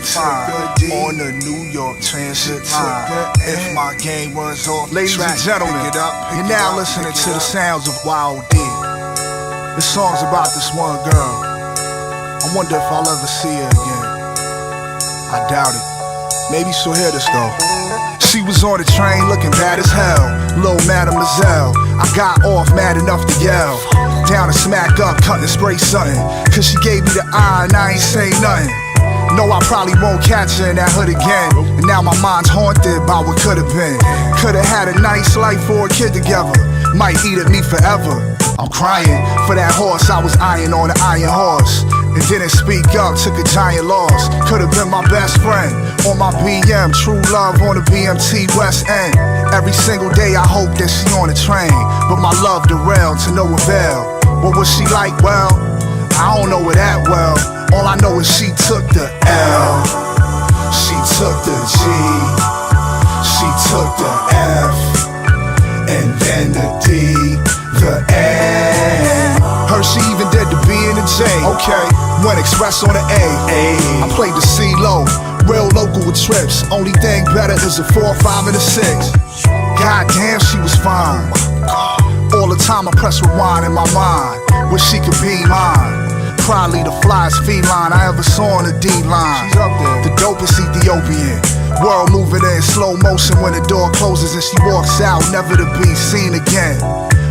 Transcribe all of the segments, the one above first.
so fine on the New York Transit line. If my game was off, ladies and gentlemen, you're now listening to the sounds of Wild D. This song's about this one girl. I wonder if I'll ever see her again. I doubt it. Maybe she'll hear this though. She was on the train looking bad as hell, little mademoiselle. I got off mad enough to yell. Down and smack up, cut and spray something. Cause she gave me the eye and I ain't say nothing. No, I probably won't catch her in that hood again. And now my mind's haunted by what could've been. Could've had a nice life for a kid together. Might eat at me forever. I'm crying for that horse I was eyeing on the iron horse. And didn't speak up, took a giant loss. Could've been my best friend on my BM, true love on the BMT West End. Every single day I hope that she on the train, but my love derailed to no avail. What was she like? Well, I don't know her that well. All I know is she took the L, she took the G, she took the F, and then the D, the N. Heard she even did the B and the J. Okay, went express on the A. I played the C low, real local with trips. Only thing better is a 4, 5, and a 6. God damn, she was fine. All the time I press rewind in my mind. Wish she could be mine. Probably the flyest feline I ever saw on the D-line. She's up there. The dopest Ethiopian. World moving in slow motion when the door closes and she walks out, never to be seen again.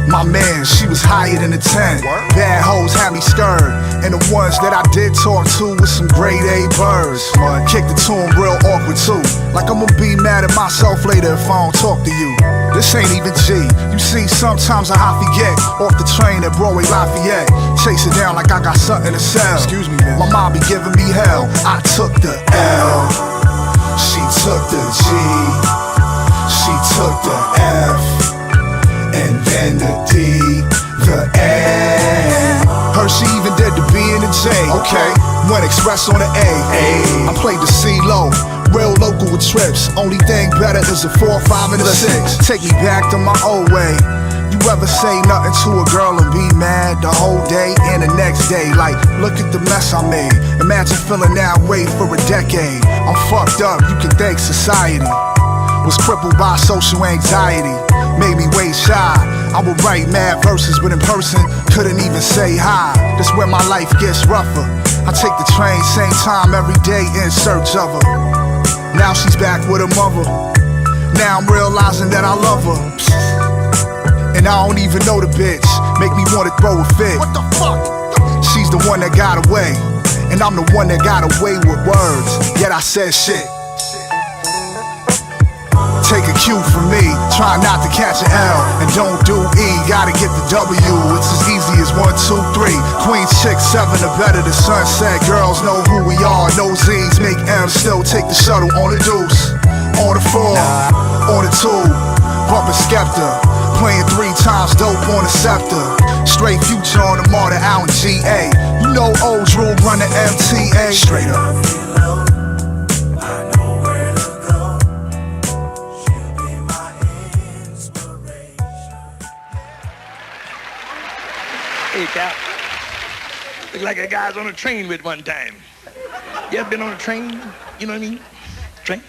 My man, she was higher than a 10. Bad hoes had me scared, and the ones that I did talk to with some grade A birds. Kicked it to them real awkward too. Like I'm gonna be mad at myself later if I don't talk to you. This ain't even G. You see, sometimes I forget. Off the train at Broadway Lafayette, chase it down like I got something to sell. Excuse me, man. My mom be giving me hell. I took the L, she took the G, she took the F, and then the D, the N. Heard she even did the B and the J. Okay, went express on the A. I played the C low, real local with trips. Only thing better is a 4, 5, and a 6. Take me back to my old way. You ever say nothing to a girl and be mad the whole day and the next day? Like, look at the mess I made. Imagine feeling that way for a decade. I'm fucked up, you can thank society. Was crippled by social anxiety, made me way shy. I would write mad verses, but in person, couldn't even say hi. That's where my life gets rougher. I take the train same time every day in search of her. Now she's back with her mother. Now I'm realizing that I love her. And I don't even know the bitch, make me wanna throw a fit. What the fuck? She's the one that got away, and I'm the one that got away with words, yet I said shit. Take a cue from me, try not to catch an L, and don't do E, gotta get the W. It's as easy as 1, 2, 3. Queen, 6, 7, the better the sunset. Girls know who we are, no Z's, make M's, still take the shuttle on the deuce. On the 4, on the 2, bumpin' Skepta, playing 3 times dope on the scepter. Straight Future on the Martyr out in GA. You know old Drew run the MTA. Straight up. Hey, Cap. Look like a guy's on a train with one time. You ever been on a train? You know what I mean? Train?